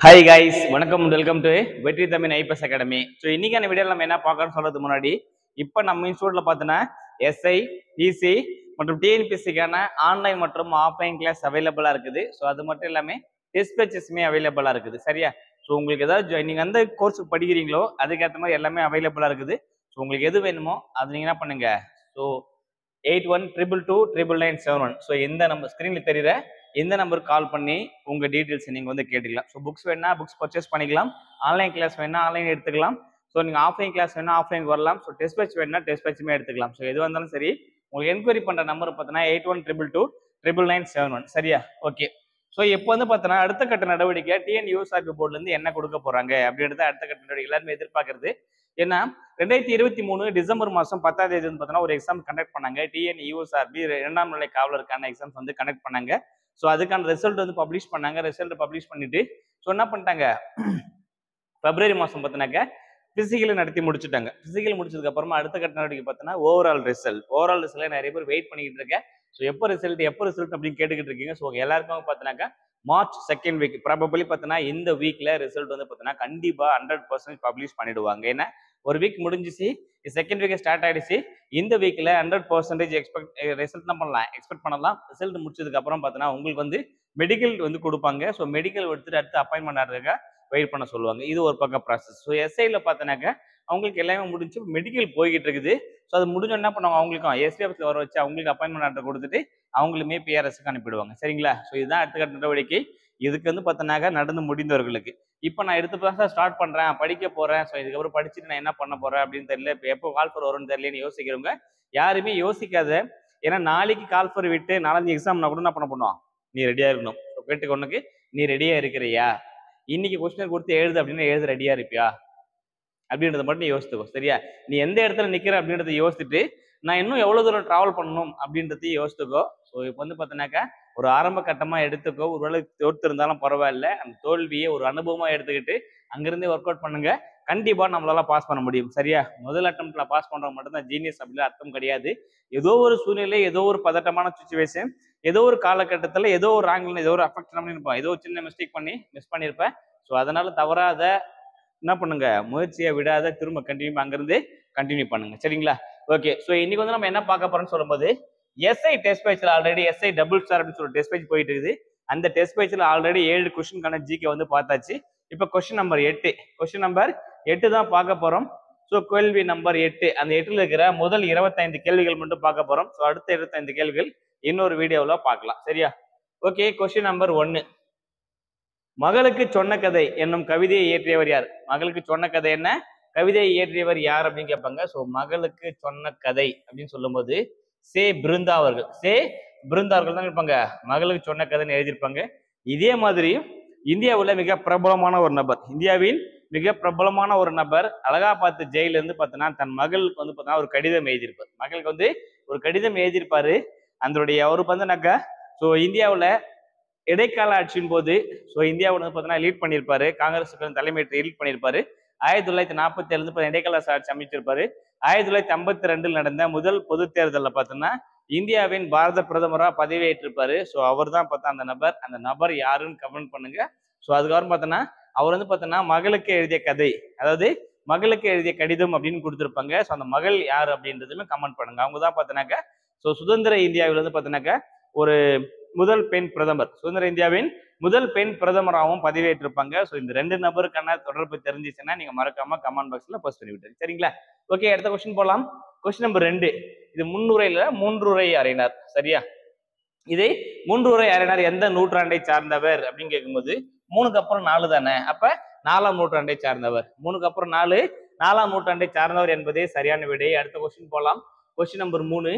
Hi guys, வணக்கம், welcome to வெற்றி Tamil IPS academy. So இன்னைக்கான வீடியோ நம்ம என்ன பார்க்கணும்னு சொல்றதுக்கு முன்னாடி இப்போ நம்ம இன்ஸ்டியூட்ல பார்த்தோன்னா எஸ்ஐ, பிசி மற்றும் டிஎன்பிசிக்கான ஆன்லைன் மற்றும் ஆஃப்லைன் கிளாஸ் அவைலபிளா இருக்குது. ஸோ அது மட்டும் இல்லாமல் டெஸ்ட் பேச்சஸுமே அவைலபிளா இருக்குது. சரியா? ஸோ உங்களுக்கு ஏதாவது நீங்கள் எந்த கோர்ஸ் படிக்கிறீங்களோ அதுக்கேற்ற மாதிரி எல்லாமே அவைலபிளா இருக்குது. ஸோ உங்களுக்கு எது வேணுமோ அது நீங்கள் என்ன பண்ணுங்க. ஸோ 81222997. ஸோ எந்த நம்ம ஸ்க்ரீன்ல தெரியுற எந்த நம்பருக்கு கால் பண்ணி உங்க டீட்டெயில்ஸ் நீங்க வந்து கேட்டுக்கலாம். ஸோ புக்ஸ் வேணா புக்ஸ் பர்ச்சேஸ் பண்ணிக்கலாம், ஆன்லைன் கிளாஸ் வேணா ஆன்லைன் எடுத்துக்கலாம், ஸோ நீங்க ஆஃப்லைன் கிளாஸ் வேணா ஆஃப்லைன் வரலாம், ஸோ டெஸ்ட் பேட்ச் வேணா டெஸ்ட் பேட்சுமே எடுத்துக்கலாம். ஸோ எது வந்தாலும் சரி, உங்களுக்கு என்கொயரி பண்ற நம்பர் பார்த்தீங்கன்னா 81222997. சரியா? ஓகே. ஸோ இப்போ வந்து பார்த்தோன்னா அடுத்த கட்ட நடவடிக்கை டிஎன்யூஎஸ்ஆர்பி போர்ட்ல இருந்து என்ன கொடுக்க போறாங்க அப்படின்றத அடுத்த கட்ட நடவடிக்கை எல்லாருமே எதிர்பார்க்கறது. ஏன்னா 2023 டிசம்பர் மாதம் 10ஆம் தேதி வந்து பார்த்தோன்னா ஒரு எக்ஸாம் கண்டக்ட் பண்ணாங்க. டிஎன்யூஎஸ்ஆர்பி 2ஆம் நிலை காவலருக்கான எக்ஸாம்ஸ் வந்து கண்டக்ட் பண்ணாங்க. ஸோ அதுக்கான ரிசல்ட் வந்து பப்ளிஷ் பண்ணாங்க. ரிசல்ட் பப்ளிஷ் பண்ணிட்டு ஸோ என்ன பண்ணிட்டாங்க, பிப்ரவரி மாதம் பார்த்தினாக்க பிசிக்கல் நடத்தி முடிச்சுட்டாங்க. பிசிக்கல் முடிச்சதுக்கு அப்புறமா அடுத்த கட்ட நடவடிக்கை பார்த்தோன்னா ஓவரால் ரிசல்ட் நிறைய பேர் வெயிட் பண்ணிக்கிட்டு இருக்கேன். ஸோ எப்போ ரிசல்ட் அப்படின்னு கேட்டுக்கிட்டு இருக்கீங்க. ஸோ எல்லாருக்கும் பார்த்தினாக்கா மார்ச் 2nd வீக் ப்ராபபிளி பார்த்தோன்னா இந்த வீக்ல ரிசல்ட் வந்து பார்த்தோன்னா கண்டிப்பா 100% பப்ளிஷ் பண்ணிடுவாங்க. ஏன்னா ஒரு வீக் முடிஞ்சிச்சு, செகண்ட் வீக் ஸ்டார்ட் ஆயிடுச்சு. இந்த வீக்ல 100% ரிசல்ட் தான் பண்ணலாம், எக்ஸ்பெக்ட் பண்ணலாம். ரிசல்ட் முடிச்சதுக்கு அப்புறம் பார்த்தோன்னா உங்களுக்கு வந்து மெடிக்கல் வந்து கொடுப்பாங்க. ஸோ மெடிக்கல் எடுத்துட்டு அடுத்து அப்பாயின்மெண்ட் ஆகிறதுக்காக வெயிட் பண்ண சொல்லுவாங்க. இது ஒரு பக்கம் ப்ராசஸ். ஸோ எஸ்ஐல பார்த்தோன்னாக்க அவங்களுக்கு எல்லாமே முடிஞ்சு மெடிக்கல் போய்கிட்டு இருக்குது. ஸோ அது முடிஞ்ச என்ன பண்ணுவாங்க, அவங்களுக்கும் எஸ்டிஎஃப்ல வர வச்சு அவங்களுக்கு அப்பாயின்மெண்ட் ஆர்டர் கொடுத்துட்டு அவங்களுமே பிஆர்எஸ்க்கு அனுப்பிடுவாங்க. சரிங்களா? ஸோ இதுதான் அடுத்த கட்ட நடவடிக்கை. இதுக்கு வந்து பார்த்தோன்னாக்க நடந்து முடிந்தவர்களுக்கு இப்போ நான் எடுத்து ப்ராசஸ் ஸ்டார்ட் பண்றேன், படிக்க போறேன், ஸோ இதுக்கப்புறம் படிச்சுட்டு நான் என்ன பண்ண போறேன் அப்படின்னு தெரியல, இப்போ எப்போ கால்ஃபர் வரும்னு தெரியலன்னு யோசிக்கிறவங்க யாருமே யோசிக்காத. ஏன்னா நாளைக்கு கால்ஃபர் விட்டு 4 எக்ஸாம்னா கூட என்ன பண்ணுவோம், நீ ரெடியா இருக்கணும். கேட்டுக்கொன்னுக்கு நீ ரெடியா இருக்கிறியா, இன்னைக்கு கொஸ்டின் கொடுத்து எழுது அப்படின்னா எழுத ரெடியா இருப்பியா அப்படின்றத மட்டும் யோசித்துக்கோ. சரியா? நீ எந்த இடத்துல நிக்கிற அப்படின்றத யோசிச்சுட்டு நான் இன்னும் எவ்வளவு தூரம் டிராவல் பண்ணணும் அப்படின்றதையும் யோசித்துக்கோ. ஸோ இப்போ வந்து பார்த்தீங்கன்னாக்கா ஒரு ஆரம்ப கட்டமா எடுத்துக்கோ. ஒருவேளை தோற்று இருந்தாலும் பரவாயில்ல, அந்த தோல்வியை ஒரு அனுபவமா எடுத்துக்கிட்டு அங்கிருந்தே ஒர்க் அவுட் பண்ணுங்க. கண்டிப்பா நம்மளால பாஸ் பண்ண முடியும். சரியா? முதல் அட்டம்ப்ட்ல பாஸ் பண்றவங்க மட்டும்தான் ஜீனியஸ் அப்படின்னு அர்த்தம் கிடையாது. ஏதோ ஒரு சூழ்நிலை, ஏதோ ஒரு பதட்டமான சுச்சுவேஷன், ஏதோ ஒரு காலகட்டத்தில் ஏதோ ஒரு ஆங்கிள் ஏதோ ஒரு அஃபெக்ட் பண்ணிருப்போம், ஏதோ சின்ன மிஸ்டேக் பண்ணி மிஸ் பண்ணியிருப்பேன். ஸோ அதனால தவறாத என்ன பண்ணுங்க, முயற்சியை விடாத திரும்ப அங்கிருந்து கண்டினியூ பண்ணுங்க. சரிங்களா? ஓகே. ஸோ இன்னைக்கு வந்து நம்ம என்ன பார்க்க போறோம்னு சொல்லும்போது எஸ்ஐ டெஸ்ட் பேஜ்ல ஆல்ரெடி எஸ்ஐ டபுள் ஸ்டார் அப்படின்னு சொல்லி டெஸ்ட் பேஜ் போயிட்டு இருக்குது. அந்த டெஸ்ட் பேஜ்ல ஆல்ரெடி 7 கொஸ்டின்கான ஜிகே வந்து பார்த்தாச்சு. இப்போ கொஸ்டின் நம்பர் 8 தான் பார்க்க போறோம். ஸோ கேள்வி நம்பர் 8, அந்த 8ல இருக்கிற முதல் 25 கேள்விகள் மட்டும் பார்க்க போறோம். ஸோ அடுத்த 25 கேள்விகள் இன்னொரு வீடியோவில் பார்க்கலாம். சரியா? ஓகே. கொஸ்டின் நம்பர் 1, மகளுக்கு சொன்ன கதை என்னும் கவிதையை இயற்றியவர் யார்? மகளுக்கு சொன்ன கதை என்ன, கவிதையை இயற்றியவர் யார் அப்படின்னு கேட்பாங்க. ஸோ மகளுக்கு சொன்ன கதை அப்படின்னு சொல்லும்போது பிருந்தா அவர்கள் தான் இருப்பாங்க மகளுக்கு சொன்ன கதைன்னு எழுதியிருப்பாங்க. இதே மாதிரி இந்தியாவில் மிக பிரபலமான ஒரு நபர் அலகாபாத் ஜெயில இருந்து பார்த்தீங்கன்னா தன் மகளுக்கு வந்து பார்த்தீங்கன்னா ஒரு கடிதம் எழுதியிருப்பார். மகளுக்கு வந்து ஒரு கடிதம் எழுதியிருப்பாரு. அதனுடைய அவருக்கு வந்துனாக்கா ஸோ இந்தியாவில் இடைக்கால ஆட்சியின் போது ஸோ இந்தியாவில் வந்து பார்த்தீங்கன்னா லீட் பண்ணியிருப்பாரு, காங்கிரஸுக்கு தலைமையேற்று லீட் பண்ணியிருப்பாரு. 1947 இடைக்கால ஆட்சி அமைச்சிருப்பாரு. 1952 நடந்த முதல் பொது தேர்தலில் பார்த்தோம்னா இந்தியாவின் பாரத பிரதமரா பதவியேற்றிருப்பாரு. ஸோ அவர் தான் பார்த்தா அந்த நபர் யாருன்னு கமெண்ட் பண்ணுங்க. ஸோ அதுக்கப்புறம் பார்த்தோன்னா அவர் வந்து பார்த்தோன்னா மகளுக்கு எழுதிய கதை, அதாவது மகளுக்கு எழுதிய கடிதம் அப்படின்னு கொடுத்துருப்பாங்க. ஸோ அந்த மகள் யார் அப்படின்றதுமே கமெண்ட் பண்ணுங்க. அவங்க தான் பார்த்தோன்னாக்க ஸோ சுதந்திர இந்தியாவில் வந்து பார்த்தோன்னாக்க ஒரு முதல் பெண் பிரதமர், சுதந்திர இந்தியாவின் முதல் பெண் பிரதமராகவும் பதவியேற்றிருப்பாங்க. ஸோ இந்த 2 நபருக்கான தொடர்பு தெரிஞ்சிச்சுன்னா நீங்க மறக்காம கமெண்ட் பாக்ஸ்ல போஸ்ட் பண்ணி விட்டுருங்க. சரிங்களா? ஓகே. அடுத்த கொஸ்டின் போலாம். கொஸ்டின் நம்பர் 2, இது முன்னுரையில மூன்றுரை அறிஞர். சரியா? இதை மூன்றுரை அறிஞர் எந்த நூற்றாண்டை சார்ந்தவர் அப்படின்னு கேட்கும்போது 3க்கு அப்புறம் 4 தானே, அப்ப 4ஆம் நூற்றாண்டை சார்ந்தவர். 3க்கு அப்புறம் 4, 4ஆம் நூற்றாண்டை சார்ந்தவர் என்பதே சரியான விடை. அடுத்த கொஸ்டின் போலாம். கொஸ்டின் நம்பர் 3,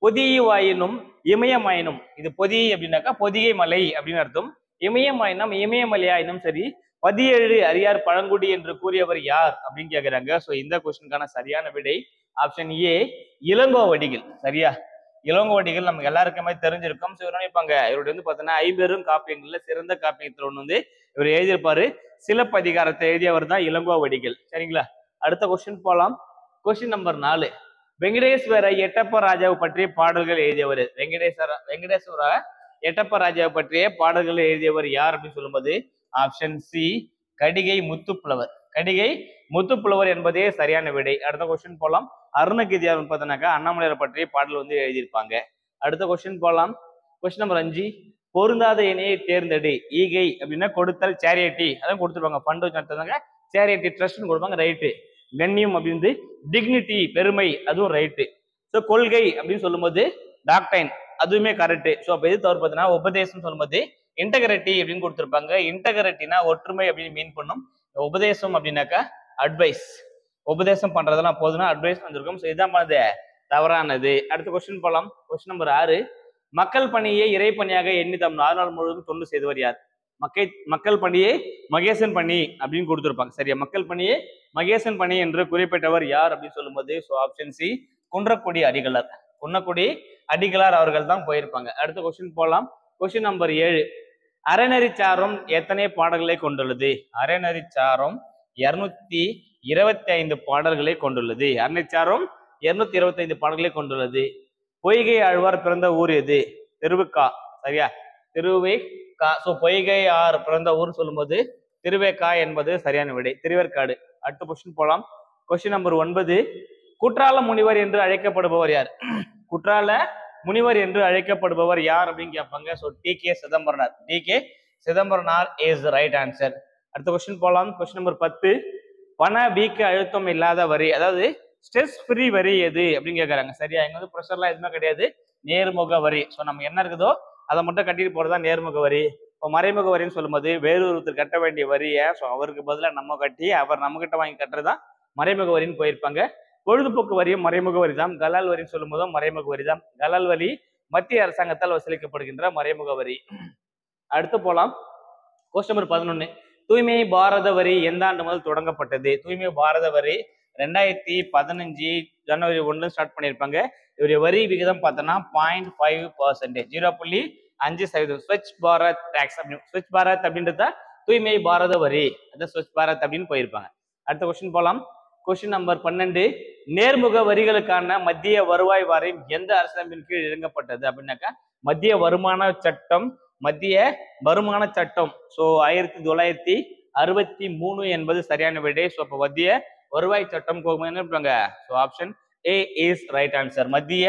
பொதியுவாயினும் இமயமாயினும், இது பொதி அப்படின்னாக்கா பொதிகை மலை அப்படின்னு அர்த்தம். இமயமாயினும் இமயமலையாயினும் சரி 17 அரியார் பழங்குடி என்று கூறியவர் யார் அப்படின்னு கேட்கிறாங்க. ஸோ இந்த கொஸ்டினுக்கான சரியான விடை ஆப்ஷன் ஏ, இளங்கோவடிகள். சரியா? இளங்கோவடிகள் நமக்கு எல்லாருக்குமே தெரிஞ்சிருக்கும். ஸோ இவர் நினைப்பாங்க இவருடைய வந்து பார்த்தீங்கன்னா 50 காப்பியங்கள்ல சிறந்த காப்பியத்தில் ஒன்று வந்து இவர் எழுதியிருப்பாரு. சிலப்பதிகாரத்தை எழுதியவர் தான் இளங்கோவடிகள். சரிங்களா? அடுத்த கொஸ்டின் போலாம். கொஸ்டின் நம்பர் 4, வெங்கடேஸ்வர எட்டப்ப ராஜாவை பற்றிய பாடல்கள் எழுதியவர். வெங்கடேஸ்வர எட்டப்ப ராஜாவை பற்றிய பாடல்களை எழுதியவர் யார் அப்படின்னு சொல்லும்போது ஆப்ஷன் சி கடிகை முத்துப்புலவர். கடிகை முத்துப்புலவர் என்பதே சரியான விடை. அடுத்த கொஸ்டின் போலாம். அருணகிரியார் பார்த்தோன்னாக்கா அண்ணாமலையாரை பற்றிய பாடல் வந்து எழுதியிருப்பாங்க. அடுத்த கொஸ்டின் போலாம். கொஸ்டின் நம்பர் 5 பொருந்தாத இணையை தேர்ந்தெடு. ஈகை அப்படின்னா கொடுத்தல், சேரிட்டி அதான் கொடுத்துருவாங்க. ஃபண்ட் வச்சு நடத்துறாங்க, சேரிட்டி ட்ரஸ்ட்னு கொடுப்பாங்க, ரைட்டு. கண்ணியம் அப்படின்னு டிக்னிட்டி பெருமை, அதுவும் ரைட்டு. ஸோ கொள்கை அப்படின்னு சொல்லும்போது டாக்டைன், அதுவுமே கரெக்ட். ஸோ அப்போ எது தவறு பார்த்தீங்கன்னா உபதேசம் சொல்லும்போது இன்டெகிரிட்டி அப்படின்னு கொடுத்துருப்பாங்க. இன்டெகிரிட்டினா ஒற்றுமை அப்படின்னு மீன் பண்ணும். உபதேசம் அப்படின்னாக்கா அட்வைஸ், உபதேசம் பண்றதெல்லாம் போதுன்னா அட்வைஸ் வந்திருக்கும். ஸோ இதான் பண்ணது தவறானது. அடுத்த கொஸ்டின் போலாம். கொஸ்டின் நம்பர் 6 மக்கள் பணியை இறைப்பணியாக எண்ணி தம் வாழ்நாள் முழுவதும் தொண்டு செய்தவர் யார்? மக்கள் பணியை மகேசன் பணி அப்படின்னு கொடுத்துருப்பாங்க. சரியா, மக்கள் பணியை மகேசன் பணி என்று குறிப்பிட்டவர் யார் அப்படின்னு சொல்லும்போது ஸோ ஆப்ஷன் சி குன்றக்குடி அடிகளார். குன்னக்குடி அடிகளார் அவர்கள் தான் போயிருப்பாங்க. அடுத்த கொஸ்டின் போலாம். கொஸ்டின் நம்பர் 7 அறநெறிச்சாரம் எத்தனை பாடல்களை கொண்டுள்ளது? அறநெறிச்சாரம் 225 பாடல்களை கொண்டுள்ளது. அறநெறிச்சாரம் 225 பாடல்களை கொண்டுள்ளது. பொய்கை ஆழ்வார் பிறந்த ஊர் எது? திருவுக்கா. சரியா, திருவைக்கா. ஸோ பொய்கை ஆர் பிறந்த ஊர் சொல்லும்போது திருவேக்கா என்பது சரியான விடை, திருவேற்காடு. அடுத்த கொஸ்டின் போலாம். கொஸ்டின் நம்பர் 9 குற்றால முனிவர் என்று அழைக்கப்படுபவர் யார்? குற்றால முனிவர் என்று அழைக்கப்படுபவர் யார் அப்படின்னு கேட்பாங்க. So DK. Chidambaranar. DK. Chidambaranar is right answer. அடுத்த கொஸ்டின் போலாம். கொஸ்டின் நம்பர் 10 பண வீக்க அழுத்தம் இல்லாத வரி, அதாவது ஸ்ட்ரெஸ் ஃப்ரீ வரி எது அப்படின்னு கேட்கறாங்க. சரியா, இங்க வந்து ப்ரெஷர்லாம் எதுவுமே கிடையாது, நேர்முக வரி. ஸோ நம்ம என்ன இருக்குதோ அதை மட்டும் கட்டிட்டு போறதுதான் நேர்முக வரி. இப்போ மறைமுக வரின்னு சொல்லும்போது வேறு ஒருத்தர் கட்ட வேண்டிய வரியை ஸோ அவருக்கு பதிலாக நம்ம கட்டி அவர் நம்ம கிட்ட வாங்கி கட்டுறதுதான் மறைமுக வரின்னு போயிருப்பாங்க. பொழுதுபோக்கு வரியும் மறைமுக வரி தான். கலால் வரின்னு சொல்லும் போதும் மறைமுக வரி தான். கலால் வரி மத்திய அரசாங்கத்தால் வசூலிக்கப்படுகின்ற மறைமுக வரி. அடுத்து போலாம். கொஸ்டின் நம்பர் 11 தூய்மை பாரத வரி எந்த ஆண்டு முதல் தொடங்கப்பட்டது? தூய்மை பாரத வரி 2015 ஜனவரி 1 ஸ்டார்ட் பண்ணியிருப்பாங்க. இவருடைய வரி விகிதம் பார்த்தோன்னா 0.5%, 0.5%. ஸ்வச் பாரத் டாக்ஸ் அப்படின்னு, ஸ்வச் பாரத் அப்படின்றத தூய்மை பாரத வரி, அதான் ஸ்வச் பாரத் அப்படின்னு போயிருப்பாங்க. அடுத்த கொஸ்டின் போலாம். கொஸ்டின் நம்பர் 12 நேர்முக வரிகளுக்கான மத்திய வருவாய் வாரியம் எந்த அரசியலமைப்பின் கீழ் இயங்கப்பட்டது அப்படின்னாக்கா மத்திய வருமான சட்டம். மத்திய வருமான சட்டம் ஸோ 1963 என்பது சரியான விடை. ஸோ அப்போ மத்திய வருவாய் சட்டம் என்ன? So option A is right answer. மத்திய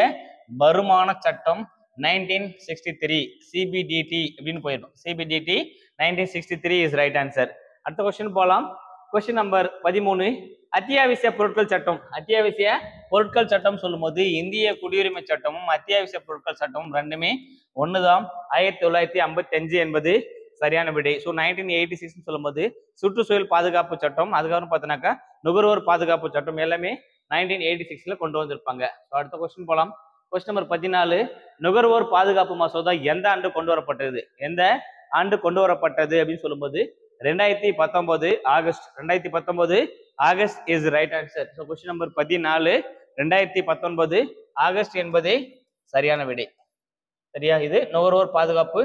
வருமான சட்டம் 1963 சிபிடிடி அப்படின்னு போயிருக்கும். CBDT 1963 is right answer. அடுத்த கொஸ்டின் போலாம். கொஸ்டின் நம்பர் 13 அத்தியாவசிய பொருட்கள் சட்டம். அத்தியாவசிய பொருட்கள் சட்டம் சொல்லும் போது இந்திய குடியுரிமை சட்டமும் அத்தியாவசிய பொருட்கள் சட்டமும் ரெண்டுமே ஒண்ணுதான். 1955 என்பது சரியான விடை. ஸோ 1986 சொல்லும் போது சுற்றுச்சூழல் பாதுகாப்பு சட்டம், அதுக்கப்புறம் பார்த்தோன்னாக்கா நுகர்வோர் பாதுகாப்பு சட்டம் எல்லாமே 1986 கொண்டு வந்திருப்பாங்க. அடுத்த கொஸ்டின் போலாம். கொஸ்டின் நம்பர் 14 நுகர்வோர் பாதுகாப்பு மசோதா எந்த ஆண்டு கொண்டு வரப்பட்டது? எந்த ஆண்டு கொண்டு வரப்பட்டது அப்படின்னு சொல்லும்போது 2019 August. 2019 August is right answer. So question number 14 2019 August என்பதே சரியான விடை. சரியா, இது நுகர்வோர் பாதுகாப்பு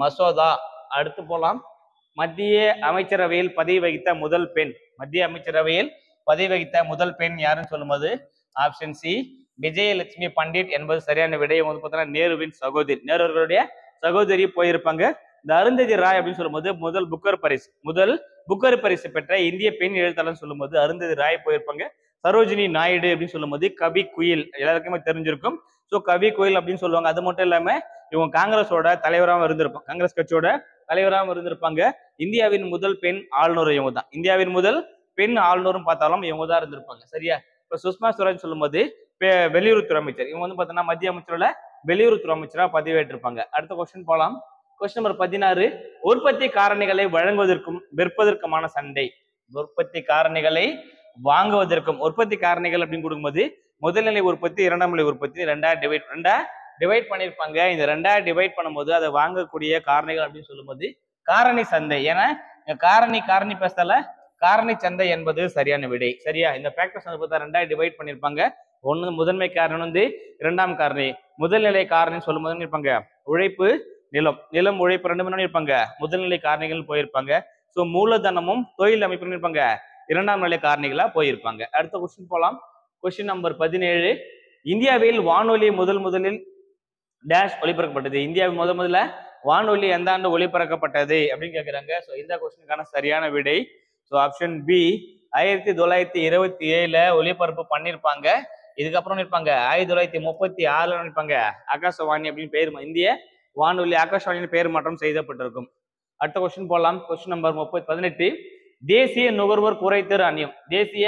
மசோதா. அடுத்து போலாம். மத்திய அமைச்சரவையில் பதவி வகித்த முதல் பெண். மத்திய அமைச்சரவையில் பதவி வகித்த முதல் பெண் யாருன்னு சொல்லும்போது ஆப்ஷன் சி விஜயலட்சுமி பண்டிட் என்பது சரியான விடை. வந்து பார்த்தீங்கன்னா நேருவின் சகோதரி, நேருவர்களுடைய சகோதரி போயிருப்பாங்க. இந்த அருந்ததி ராய் அப்படின்னு சொல்லும்போது முதல் புக்கர் பரிசு பெற்ற இந்திய பெண் எழுத்தாளர் சொல்லும்போது அருந்ததி ராய் போயிருப்பாங்க. சரோஜினி நாயுடு அப்படின்னு சொல்லும்போது கவி குயில், எல்லாருக்குமே தெரிஞ்சிருக்கும். ஸோ கவி குயில் அப்படின்னு சொல்லுவாங்க. அது மட்டும் இல்லாம இவங்க காங்கிரஸோட தலைவராகவும் இருந்திருப்பாங்க, காங்கிரஸ் கட்சியோட தலைவராகவும் இருந்திருப்பாங்க. இந்தியாவின் முதல் பெண் ஆளுநர் இவங்க தான். இந்தியாவின் முதல் பெண் ஆளுநரும் பார்த்தாலும் இவங்க தான் இருந்திருப்பாங்க. சரியா, இப்ப சுஷ்மா ஸ்வராஜ் சொல்லும்போது வெளியுறவுத்துறை அமைச்சர், இவங்க வந்து பார்த்தோன்னா மத்திய அமைச்சரோட வெளியுறவுத்துறை அமைச்சரா பதவியேற்றிருப்பாங்க. அடுத்த கொஸ்டின் போலாம். கொஸ்டின் நம்பர் 16 உற்பத்தி காரணிகளை வழங்குவதற்கும் விற்பதற்குமான சண்டை. உற்பத்தி காரணிகளை வாங்குவதற்கும், உற்பத்தி காரணிகள் அப்படின்னு கொடுக்கும்போது முதல்நிலை உற்பத்தி, இரண்டாம் நிலை உற்பத்தி ரெண்டா டிவைட் பண்ணியிருப்பாங்க. இந்த ரெண்டா டிவைட் பண்ணும்போது அதை வாங்கக்கூடிய காரணிகள் அப்படின்னு சொல்லும்போது காரணி சந்தை. ஏன்னா காரணி பேசல காரணி சந்தை என்பது சரியான விடை. சரியா, இந்த ஃபேக்டர்ஸ் வந்து ரெண்டா டிவைட் பண்ணியிருப்பாங்க. ஒன்று முதன்மை காரணம் வந்து இரண்டாம் காரணி, முதல்நிலை காரணி சொல்லும் போது இருப்பாங்க உழைப்பு, நிலம் உழைப்பு ரெண்டுமே இருப்பாங்க முதல்நிலை காரணிகள் போயிருப்பாங்க. ஸோ மூலதனமும் தொழில் அமைப்பு இருப்பாங்க இரண்டாம் நிலை காரணிகளா போயிருப்பாங்க. அடுத்த கொஸ்டின் போலாம். கொஸ்டின் நம்பர் 17 இந்தியாவில் வானொலி முதலில் டேஷ் ஒளிபரப்பப்பட்டது. இந்தியாவில் முதல்ல வானொலி எந்த ஆண்டு ஒளிபரப்பப்பட்டது அப்படின்னு கேட்குறாங்க. ஸோ இந்த கொஸ்டினுக்கான சரியான விடை ஸோ ஆப்ஷன் பி 1927 ஒளிபரப்பு பண்ணியிருப்பாங்க. இதுக்கப்புறம் இருப்பாங்க 1936 இருப்பாங்க ஆகாசவாணி அப்படின்னு பேர் இந்திய வானொலி ஆகாசவாணியின் பெயர் மாற்றம் செய்யப்பட்டிருக்கும். அடுத்த கொஸ்டின் போகலாம். Question number 18. தேசிய நுகர்வோர் குறைதீர் ஆணையம் தேசிய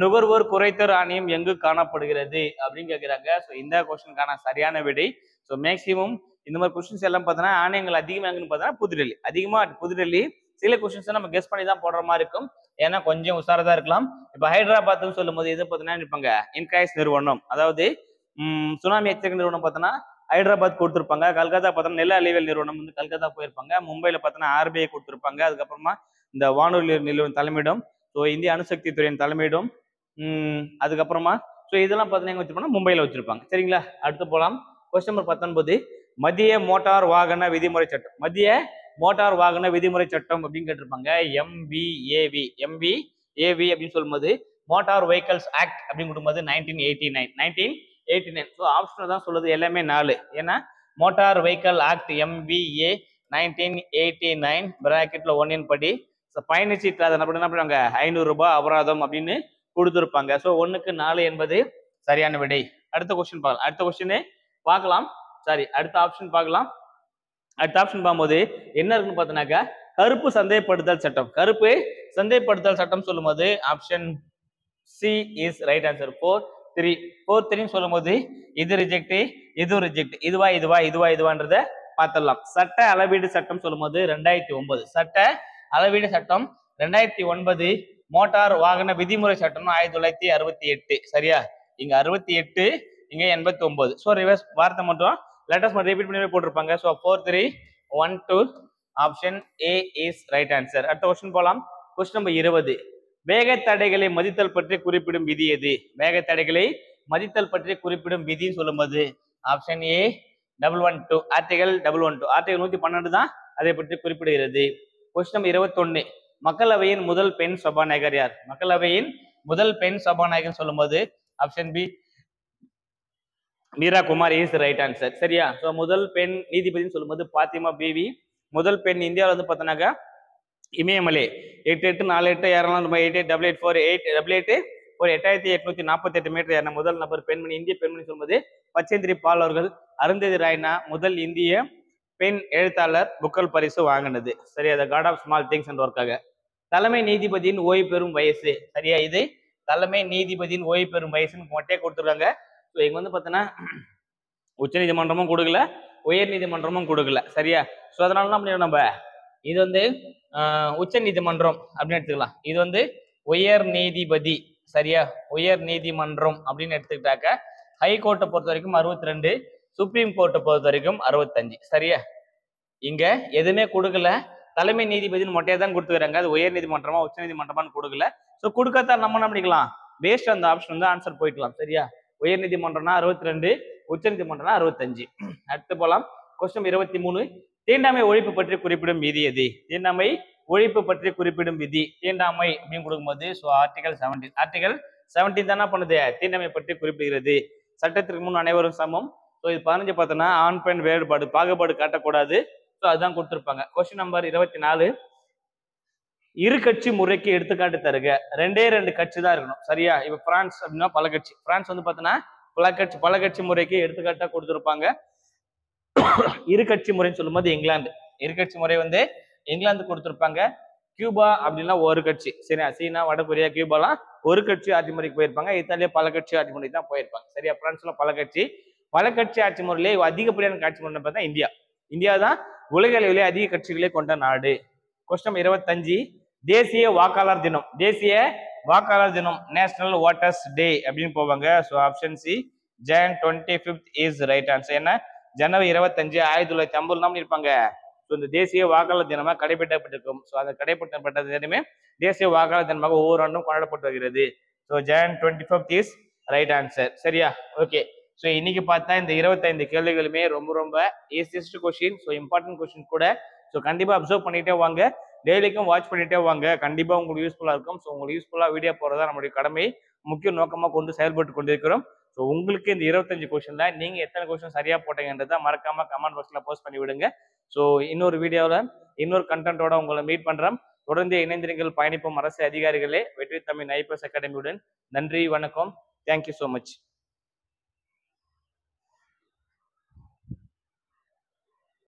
நுகர்வோர் குறைதீர் ஆணையம் எங்கு காணப்படுகிறது அப்படின்னு கேட்கிறாங்க. ஸோ இந்த கொஸ்டினுக்கான சரியான விடை ஸோ மேக்சிமம் இந்த மாதிரி கொஸ்டின்ஸ் எல்லாம் பார்த்தோன்னா ஆணையங்கள் அதிகமாக எங்கன்னு பார்த்தோன்னா புதுடெல்லி. அதிகமாக புதுடெல்லி. சில கொஸ்டின்ஸ் நம்ம கெஸ் பண்ணி தான் போடுற மாதிரி இருக்கும். ஏன்னா கொஞ்சம் உஷாரதா இருக்கலாம். இப்போ ஹைதராபாத்னு சொல்லும் போது எது பார்த்தீங்கன்னா இருப்பாங்க இன்காய்ஸ் நிறுவனம், அதாவது சுனாமி எச்சரிக்கை நிறுவனம் பார்த்தோன்னா ஹைதராபாத் கொடுத்துருப்பாங்க. கல்கத்தா பார்த்தோன்னா நில அழிவியல் நிறுவனம் வந்து கல்கத்தா போயிருப்பாங்க. மும்பையில் பார்த்தோன்னா RBI கொடுத்துருப்பாங்க. அதுக்கப்புறமா இந்த வானொலி நிறுவனம் தலைமையிடம், ஸோ இந்திய அணுசக்தி துறையின் தலைமையிடம், அதுக்கப்புறமா ஸோ இதெல்லாம் பார்த்தீங்கன்னா வச்சிருப்பாங்க மும்பையில் வச்சிருப்பாங்க. சரிங்களா, அடுத்து போகலாம். Question number 19. மத்திய மோட்டார் வாகன விதிமுறை சட்டம் மத்திய மோட்டார் வாகன விதிமுறை சட்டம் அப்படின்னு கேட்டிருப்பாங்க. MVAV அப்படின்னு சொல்லும்போது மோட்டார் வெஹிக்கல்ஸ் ஆக்ட் அப்படின்னு கொடுக்கும்போது 1989. ஸோ ஆப்ஷன் தான் சொல்லுது எல்லாமே 4. ஏன்னா மோட்டார் வெஹிக்கல் ஆக்ட் MVA 1989 பிராக்கெட்ல 1 படி பயணச்சீட்டு அதை என்ன பண்ணுவாங்க 500 ரூபாய் அபராதம் அப்படின்னு கொடுத்துருப்பாங்க. ஸோ 1க்கு 4 என்பது சரியான விடை. அடுத்த கொஸ்டின் பார்க்கலாம். அடுத்த ஆப்ஷன் பார்க்கலாம். அடுத்த ஆப்ஷன் பார்க்கும்போது என்ன இருக்குன்னு பார்த்தோன்னாக்கா கருப்பு சந்தைப்படுத்தல் சட்டம். கருப்பு சந்தைப்படுத்தல் சட்டம் சொல்லும் போது option C is right answer. 4-3 சொல்லும் போது இது ரிஜெக்ட், இது ரிஜெக்ட், இதுவான்றத பார்த்துடலாம். சட்ட அளவீடு சட்டம் சொல்லும் போது 2009. சட்ட அளவீடு சட்டம் 2009. மோட்டார் வாகன விதிமுறை சட்டம் 1968. சரியா, இங்க 68, இங்க 89. ஸோ ரிவர்ஸ் வார்த்தை மட்டும் லெட்டர்ஸ் மட்டும் ரிப்பீட் பண்ணி போட்டிருப்பாங்க. So 4-3-1-2 option A is right answer. அடுத்த கொஸ்டின் போகலாம். Question number 20. வேக தடைகளை மதித்தல் பற்றி குறிப்பிடும் விதி எது? வேக தடைகளை மதித்தல் பற்றி குறிப்பிடும் விதின்னு சொல்லும்போது ஆப்ஷன் ஏ 112 ஆர்டிகல் 112 ஆர்டிகல் 112 தான் அதை பற்றி குறிப்பிடுகிறது. Question number 21. மக்களவையின் முதல் பெண் சபாநாயகர் யார்? மக்களவையின் முதல் பெண் சபாநாயகர் சொல்லும்போது option B Meera Kumar is right answer. சரியா, ஸோ முதல் பெண் நீதிபதினு சொல்லும்போது பாத்திமா பிவி. முதல் பெண் இந்தியாவில் வந்து பார்த்தோன்னாக்கா இமயமலை 8848488848 மீட்டர் ஏறின முதல் நபர் பெண்மணி, இந்திய பெண்மணி சொல்லும்போது பச்சேந்திரி பால் அவர்கள். அருந்ததி ராய்னா முதல் இந்திய பெண் எழுத்தாளர் புக்கல் பரிசு வாங்கினது. சரியா, த காட் ஆஃப் ஸ்மால் திங்ஸ் என்ற ஒர்க்காக. தலைமை நீதிபதியின் ஓய்வு பெறும் வயசு. சரியா, இது தலைமை நீதிபதியின் ஓய்வு பெறும் வயசுன்னு மொட்டையே கொடுத்துருக்காங்க. ஸோ இங்க வந்து பார்த்தோன்னா உச்ச நீதிமன்றமும் கொடுக்கல, உயர் நீதிமன்றமும் கொடுக்கல. சரியா, ஸோ அதனால என்ன பண்ணிடுறோம் நம்ம இது வந்து உச்ச நீதிமன்றம் அப்படின்னு எடுத்துக்கலாம். இது வந்து உயர் நீதிபதி. சரியா, உயர் நீதிமன்றம் அப்படின்னு எடுத்துக்கிட்டாக்க ஹைகோர்ட்டை பொறுத்த வரைக்கும் 62, சுப்ரீம் கோர்ட்டை பொறுத்த வரைக்கும் 65. சரியா, இங்க எதுவுமே கொடுக்கல, தலைமை நீதிபதினு மொட்டையா தான் கொடுத்துக்கிறாங்க. அது உயர் நீதிமன்றமா உச்ச நீதிமன்றமான்னு கொடுக்கல. ஸோ கொடுக்கத்தான் நம்ம என்ன பண்ணிக்கலாம், வேஸ்ட் அந்த ஆப்ஷன் வந்து ஆன்சர் போயிக்கலாம். சரியா, உயர் நீதிமன்றம்னா 62, உச்ச நீதிமன்றம்னா 65. அடுத்து போலாம். கொஸ்டின் 23. தீண்டாமை ஒழிப்பு பற்றி குறிப்பிடும் விதி எது? தீண்டாமை ஒழிப்பு பற்றி குறிப்பிடும் விதி. தீண்டாமை அப்படின்னு கொடுக்கும்போது ஸோ ஆர்டிகல் 17. ஆர்டிகல் 17 தானே பண்ணுது தீண்டாமை பற்றி குறிப்பிடுகிறது. சட்டத்திற்கு முன் அனைவரும் சமம். ஸோ இது 15 பார்த்தோன்னா ஆண் பெண் வேறுபாடு பாகுபாடு காட்டக்கூடாது. ஸோ அதுதான் கொடுத்துருப்பாங்க. Question number 24. இரு கட்சி முறைக்கு எடுத்துக்காட்டு தருக. 2 கட்சி தான் இருக்கணும். சரியா, இப்ப பிரான்ஸ் அப்படின்னா பல கட்சி. பிரான்ஸ் வந்து பார்த்தோன்னா பல கட்சி முறைக்கு எடுத்துக்காட்டா கொடுத்துருப்பாங்க. இரு கட்சி முறைன்னு சொல்லும்போது இங்கிலாந்து. இரு கட்சி முறை வந்து இங்கிலாந்து கொடுத்துருப்பாங்க. கியூபா அப்படின்னா ஒரு கட்சி. சரியா, சீனா வடகொரியா கியூபாலாம் ஒரு கட்சி ஆட்சி முறைக்கு போயிருப்பாங்க. இத்தாலியா பல கட்சி ஆட்சி முறைக்கு தான் போயிருப்பாங்க. சரியா, பிரான்ஸ்ல பல கட்சி ஆட்சி முறையிலே அதிகப்படியான ஆட்சி முறை பார்த்தா இந்தியா தான் உலக அளவிலே அதிக கட்சிகளே கொண்ட நாடு. கொஸ்டின் 25. தேசிய வாக்காளர் தினம். தேசிய வாக்காளர் தினம் நேஷனல் வாட்டர்ஸ் டே அப்படின்னு போவாங்க. So option C Jan 25 is right answer. ஏன்னா ஜனவரி 25 1950 இருப்பாங்க. ஸோ இந்த தேசிய வாக்காளர் தினமாக கடைபிடிக்கப்பட்டிருக்கும். ஸோ அந்த கடைபிடிக்கப்பட்ட தினமே தேசிய வாக்காளர் தினமாக ஒவ்வொரு ஆண்டும் கொண்டாடப்பட்டு வருகிறது. So Jan 25 is right answer. சரியா, ஓகே. ஸோ இன்னைக்கு பார்த்தா இந்த 25 கேள்விகளுமே ரொம்ப easiest question. So important question கூட. ஸோ கண்டிப்பாக அப்சர்வ் பண்ணிட்டே வாங்க, டெய்லிக்கும் வாட்ச் பண்ணிட்டே வாங்க. கண்டிப்பாக உங்களுக்கு யூஸ்ஃபுல்லாக இருக்கும். ஸோ உங்களுக்கு யூஸ்ஃபுல்லாக வீடியோ போடுறதா நம்மளுடைய கடமை, முக்கிய நோக்கமாக கொண்டு செயல்பட்டு கொண்டிருக்கிறோம். ஸோ ஸோ உங்களுக்கு இந்த 25 கொஸ்டின்ல நீங்க எத்தனை கொஸ்டின் சரியா போட்டீங்கன்றதை மறக்காம கமெண்ட் பாக்ஸ்ல போஸ்ட் பண்ணி விடுங்க. ஸோ இன்னொரு வீடியோவில் இன்னொரு கண்டென்ட்டோட உங்களை மீட் பண்றேன். தொடர்ந்து இணைந்திருங்கள், பயணிப்போம் அரசு அதிகாரிகளே. வெற்றி தமிழ் ஐபிஎஸ் அகாடமியுடன். நன்றி, வணக்கம். Thank you so much.